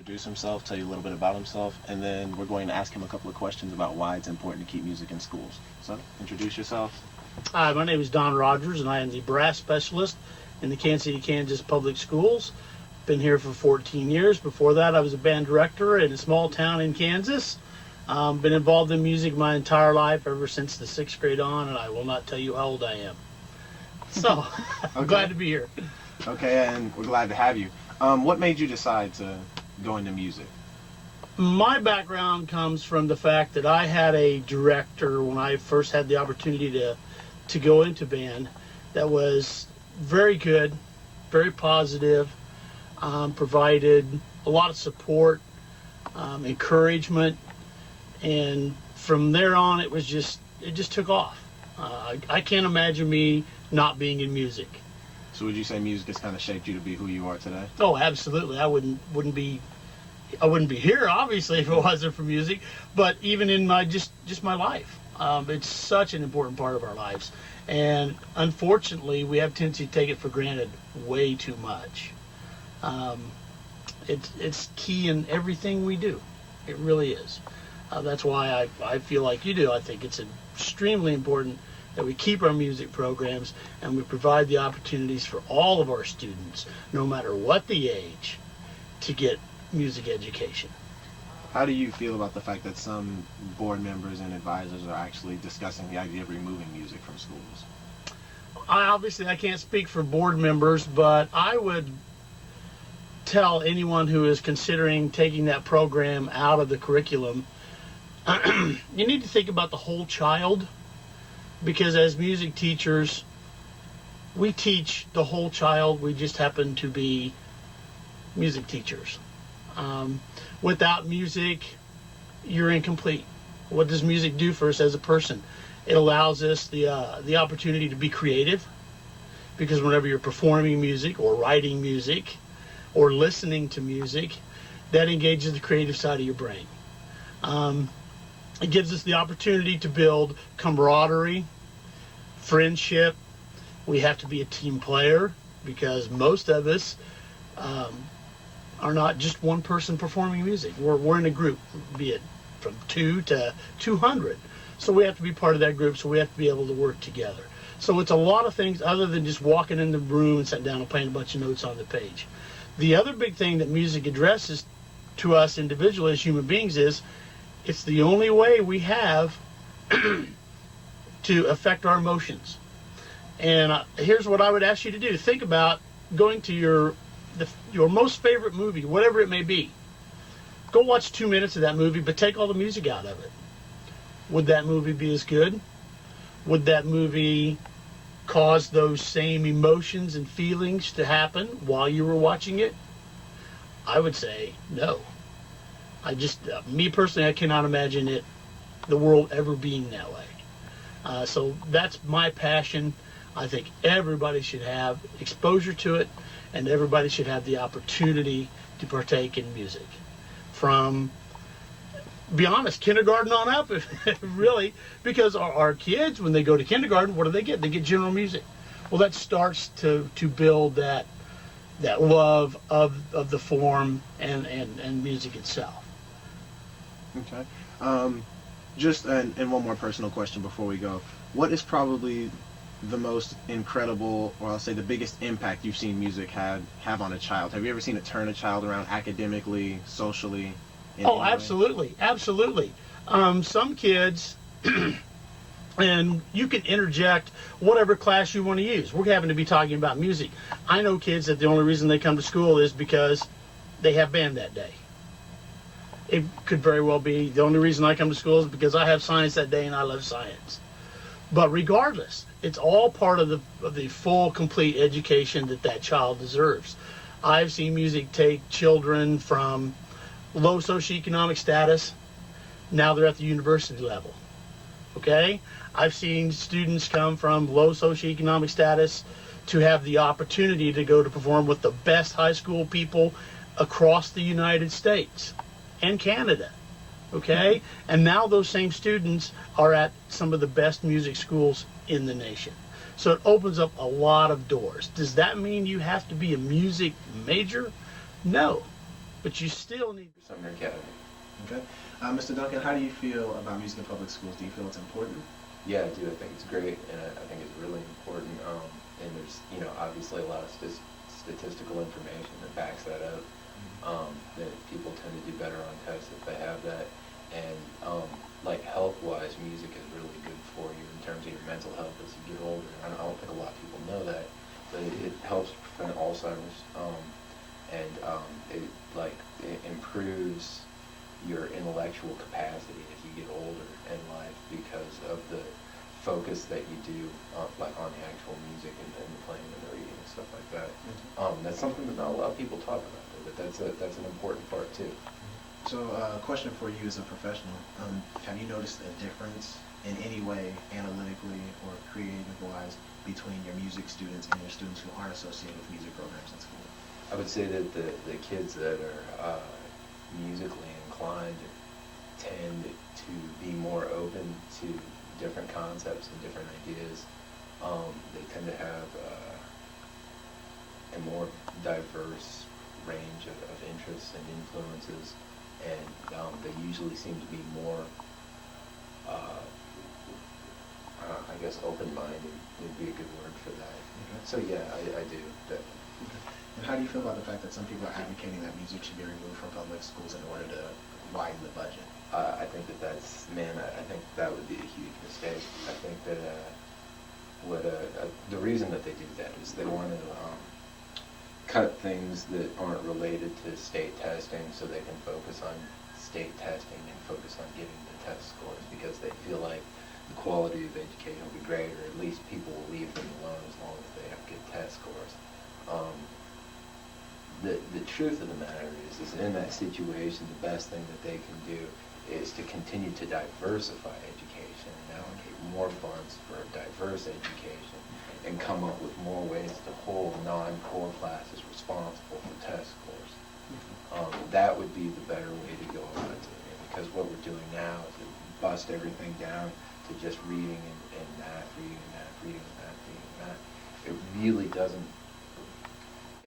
introduce himself, tell you a little bit about himself, and then we're going to ask him a couple of questions about why it's important to keep music in schools. So, introduce yourself. Hi, my name is Don Rogers, and I am the brass specialist in the Kansas City, Kansas Public Schools. Been here for 14 years. Before that, I was a band director in a small town in Kansas. Been involved in music my entire life, ever since the 6th grade on, and I will not tell you how old I am. So, I'm glad to be here. Okay, and we're glad to have you. What made you decide to go into music? My background comes from the fact that I had a director when I first had the opportunity to go into band that was very good, very positive, provided a lot of support, encouragement, and from there on it just took off. I can't imagine me not being in music. So would you say music has kind of shaped you to be who you are today? Oh, absolutely. I wouldn't be here, obviously, if it wasn't for music. But even in my just my life, it's such an important part of our lives, and unfortunately, we have a tendency to take it for granted way too much. It's key in everything we do. It really is. That's why I feel like you do. I think it's extremely important that we keep our music programs and we provide the opportunities for all of our students, no matter what the age, to get music education. How do you feel about the fact that some board members and advisors are actually discussing the idea of removing music from schools? I can't speak for board members, but I would tell anyone who is considering taking that program out of the curriculum, you need to think about the whole child, because as music teachers, we teach the whole child. We just happen to be music teachers. Without music, you're incomplete. What does music do for us as a person? It allows us the opportunity to be creative, because whenever you're performing music or writing music or listening to music, that engages the creative side of your brain. It gives us the opportunity to build camaraderie, friendship. We have to be a team player, because most of us are not just one person performing music. We're in a group, be it from 2 to 200. So we have to be part of that group, so we have to be able to work together. So it's a lot of things other than just walking in the room and sitting down and playing a bunch of notes on the page. The other big thing that music addresses to us individually as human beings is it's the only way we have to affect our emotions. And here's what I would ask you to do. Think about going to your most favorite movie, whatever it may be. Go watch 2 minutes of that movie, but take all the music out of it. Would that movie be as good? Would that movie cause those same emotions and feelings to happen while you were watching it? I would say no. Me personally, I cannot imagine the world ever being that way. So that's my passion. I think everybody should have exposure to it, and everybody should have the opportunity to partake in music. From, be honest, kindergarten on up, really, because our kids, when they go to kindergarten, what do they get? They get general music. Well, that starts to build that love of the form and music itself. Okay. And one more personal question before we go. What is probably the most incredible, or I'll say the biggest impact you've seen music have on a child? Have you ever seen it turn a child around academically, socially? Oh, absolutely. Absolutely. Some kids, and you can interject whatever class you want to use. We're having to be talking about music. I know kids that the only reason they come to school is because they have band that day. It could very well be the only reason I come to school is because I have science that day and I love science. But regardless, it's all part of the full, complete education that child deserves. I've seen music take children from low socioeconomic status, now they're at the university level. Okay? I've seen students come from low socioeconomic status to have the opportunity to go to perform with the best high school people across the United States and Canada. Okay? And now those same students are at some of the best music schools in the nation. So it opens up a lot of doors. Does that mean you have to be a music major? No. but you still need. Summer Academy. Okay. Mr. Duncan, how do you feel about music in public schools? Do you feel it's important? Yeah, I do. I think it's great, and I think it's really important. And there's, obviously a lot of statistical information that backs that up. That people tend to do better on tests if they have that. And like health-wise, music is really good for you in terms of your mental health as you get older. I don't think a lot of people know that, but it helps prevent Alzheimer's, and it improves your intellectual capacity as you get older in life because of the focus that you do on the actual music and the playing and the reading and stuff like that. That's something that not a lot of people talk about, but that's an important part too. So, a question for you as a professional: have you noticed a difference in any way, analytically or creative-wise, between your music students and your students who aren't associated with music programs in school? I would say that the kids that are musically inclined tend to be more open to different concepts and different ideas. They tend to have a more diverse range of interests and influences, and they usually seem to be more, I guess, open-minded would be a good word for that. Okay. So yeah, I do definitely. Okay. And how do you feel about the fact that some people are advocating that music should be removed from public schools in order to widen the budget? I think I think that would be a huge mistake. I think that the reason that they do that is they want to cut things that aren't related to state testing so they can focus on state testing and focus on getting the test scores, because they feel like the quality of education will be greater. At least people will leave them alone as long as they have good test scores. The truth of the matter is in that situation, the best thing that they can do is to continue to diversify education and allocate more funds for diverse education and come up with more ways to hold non-core classes responsible for test scores. That would be the better way to go about it, because what we're doing now is to bust everything down to just reading and math, reading and math, reading and math, reading and math. It really doesn't